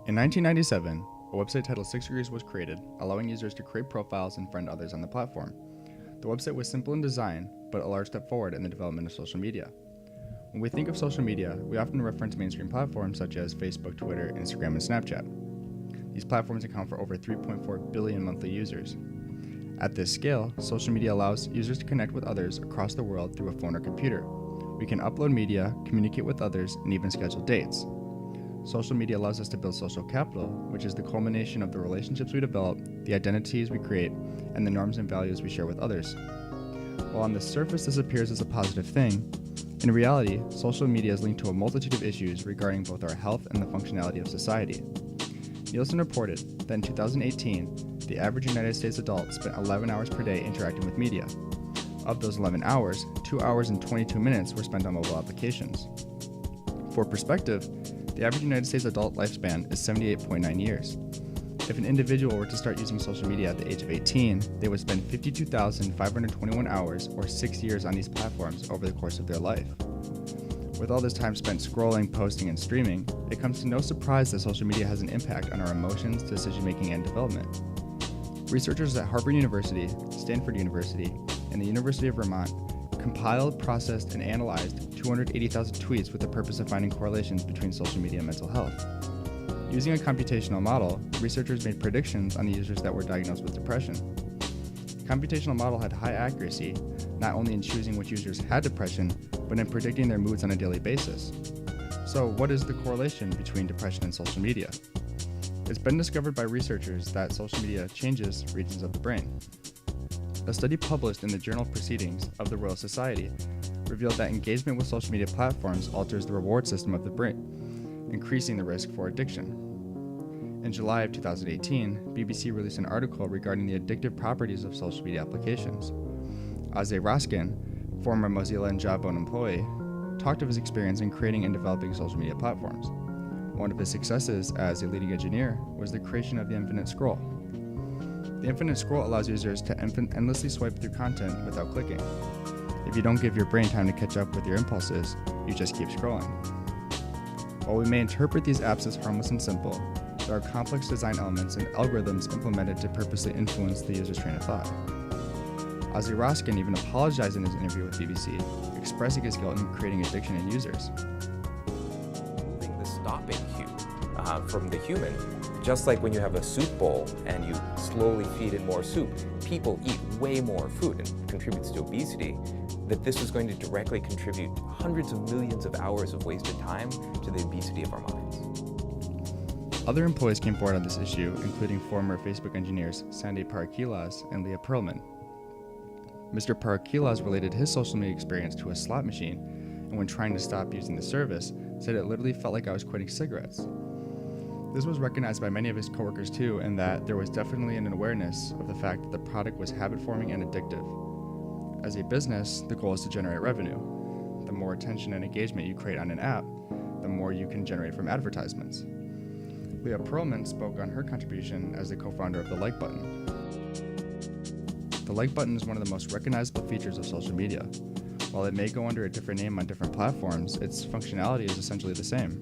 In 1997, a website titled 6 Degrees was created, allowing users to create profiles and friend others on the platform. The website was simple in design, but a large step forward in the development of social media. When we think of social media, we often reference mainstream platforms such as Facebook, Twitter, Instagram, and Snapchat. These platforms account for over 3.4 billion monthly users. At this scale, social media allows users to connect with others across the world through a phone or computer. We can upload media, communicate with others, and even schedule dates. Social media allows us to build social capital, which is the culmination of the relationships we develop, the identities we create, and the norms and values we share with others. While on the surface this appears as a positive thing, in reality, social media is linked to a multitude of issues regarding both our health and the functionality of society. Nielsen reported that in 2018, the average United States adult spent 11 hours per day interacting with media. Of those 11 hours, 2 hours and 22 minutes were spent on mobile applications. For perspective, the average United States adult lifespan is 78.9 years. If an individual were to start using social media at the age of 18, they would spend 52,521 hours or 6 years on these platforms over the course of their life. With all this time spent scrolling, posting, and streaming, it comes to no surprise that social media has an impact on our emotions, decision-making, and development. Researchers at Harvard University, Stanford University, and the University of Vermont compiled, processed, and analyzed 280,000 tweets with the purpose of finding correlations between social media and mental health. Using a computational model, researchers made predictions on the users that were diagnosed with depression. The computational model had high accuracy, not only in choosing which users had depression, but in predicting their moods on a daily basis. So, what is the correlation between depression and social media? It's been discovered by researchers that social media changes regions of the brain. A study published in the Journal of Proceedings of the Royal Society revealed that engagement with social media platforms alters the reward system of the brain, increasing the risk for addiction. In July of 2018, BBC released an article regarding the addictive properties of social media applications. Azay Raskin, former Mozilla and Jawbone employee, talked of his experience in creating and developing social media platforms. One of his successes as a leading engineer was the creation of the Infinite Scroll. The Infinite Scroll allows users to endlessly swipe through content without clicking. If you don't give your brain time to catch up with your impulses, you just keep scrolling. While we may interpret these apps as harmless and simple, there are complex design elements and algorithms implemented to purposely influence the user's train of thought. Azay Raskin even apologized in his interview with BBC, expressing his guilt in creating addiction in users. Moving the stopping cue from the human, just like when you have a soup bowl and you slowly feed it more soup, people eat way more food and contributes to obesity, that this is going to directly contribute hundreds of millions of hours of wasted time to the obesity of our minds. Other employees came forward on this issue, including former Facebook engineers Sandeep Parakilas and Leah Pearlman. Mr. Parakilas related his social media experience to a slot machine, and when trying to stop using the service, said it literally felt like I was quitting cigarettes. This was recognized by many of his coworkers too, and that there was definitely an awareness of the fact that the product was habit-forming and addictive. As a business, the goal is to generate revenue. The more attention and engagement you create on an app, the more you can generate from advertisements. Leah Pearlman spoke on her contribution as the co-founder of the like button. The like button is one of the most recognizable features of social media. While it may go under a different name on different platforms, its functionality is essentially the same.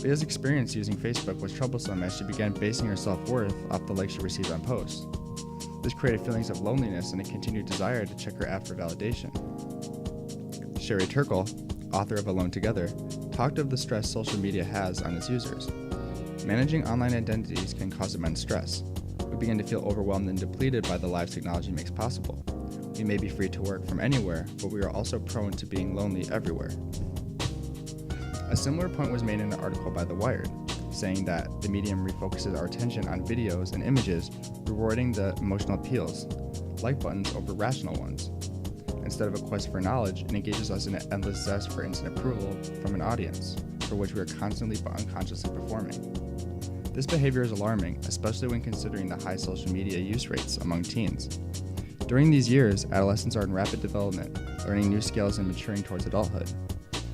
Leah's experience using Facebook was troublesome as she began basing her self-worth off the likes she received on posts. This created feelings of loneliness and a continued desire to check her app for validation. Sherry Turkle, author of Alone Together, talked of the stress social media has on its users. Managing online identities can cause immense stress. We begin to feel overwhelmed and depleted by the lives technology makes possible. We may be free to work from anywhere, but we are also prone to being lonely everywhere. A similar point was made in an article by The Wired, saying that the medium refocuses our attention on videos and images, rewarding the emotional appeals, like buttons over rational ones. Instead of a quest for knowledge, it engages us in an endless zest for instant approval from an audience, for which we are constantly but unconsciously performing. This behavior is alarming, especially when considering the high social media use rates among teens. During these years, adolescents are in rapid development, learning new skills and maturing towards adulthood.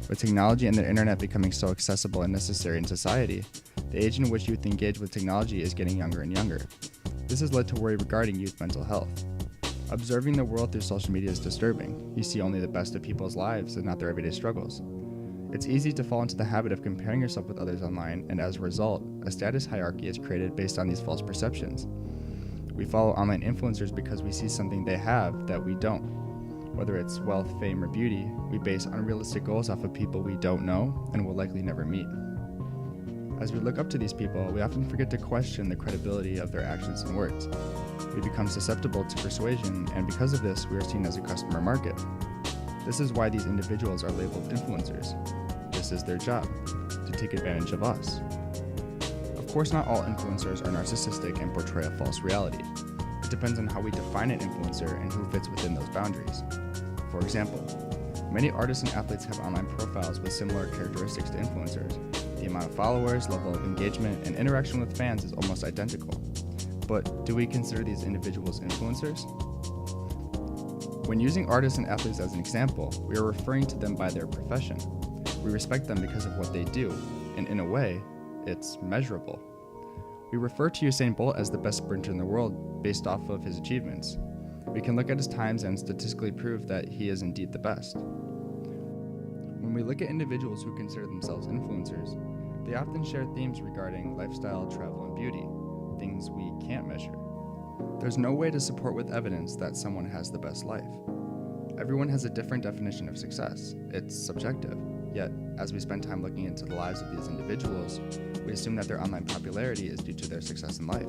With technology and the internet becoming so accessible and necessary in society, the age in which youth engage with technology is getting younger and younger. This has led to worry regarding youth mental health. Observing the world through social media is disturbing. You see only the best of people's lives and not their everyday struggles. It's easy to fall into the habit of comparing yourself with others online, and as a result, a status hierarchy is created based on these false perceptions. We follow online influencers because we see something they have that we don't. Whether it's wealth, fame, or beauty, we base unrealistic goals off of people we don't know and will likely never meet. As we look up to these people, we often forget to question the credibility of their actions and words. We become susceptible to persuasion, and because of this, we are seen as a customer market. This is why these individuals are labeled influencers. This is their job, to take advantage of us. Of course, not all influencers are narcissistic and portray a false reality. It depends on how we define an influencer and who fits within those boundaries. For example, many artists and athletes have online profiles with similar characteristics to influencers. The amount of followers, level of engagement, and interaction with fans is almost identical. But do we consider these individuals influencers? When using artists and athletes as an example, we are referring to them by their profession. We respect them because of what they do, and in a way, it's measurable. We refer to Usain Bolt as the best sprinter in the world based off of his achievements. We can look at his times and statistically prove that he is indeed the best. When we look at individuals who consider themselves influencers, they often share themes regarding lifestyle, travel, and beauty, things we can't measure. There's no way to support with evidence that someone has the best life. Everyone has a different definition of success. It's subjective. Yet, as we spend time looking into the lives of these individuals, we assume that their online popularity is due to their success in life.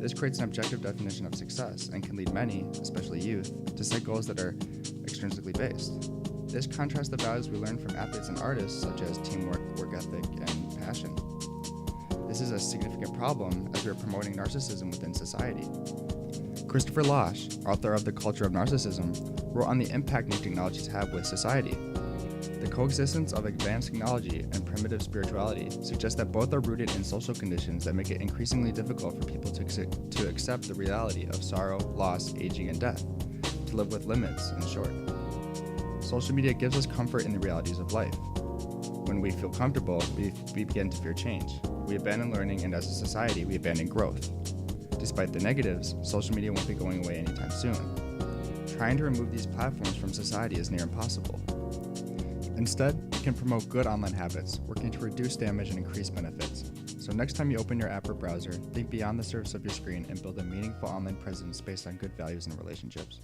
This creates an objective definition of success and can lead many, especially youth, to set goals that are extrinsically based. This contrasts the values we learn from athletes and artists, such as teamwork, work ethic, and passion. This is a significant problem as we are promoting narcissism within society. Christopher Lasch, author of The Culture of Narcissism, wrote on the impact new technologies have with society. The coexistence of advanced technology and primitive spirituality suggests that both are rooted in social conditions that make it increasingly difficult for people to accept the reality of sorrow, loss, aging, and death, to live with limits, in short. Social media gives us comfort in the realities of life. When we feel comfortable, we begin to fear change. We abandon learning, and as a society, we abandon growth. Despite the negatives, social media won't be going away anytime soon. Trying to remove these platforms from society is near impossible. Instead, we can promote good online habits, working to reduce damage and increase benefits. So next time you open your app or browser, think beyond the surface of your screen and build a meaningful online presence based on good values and relationships.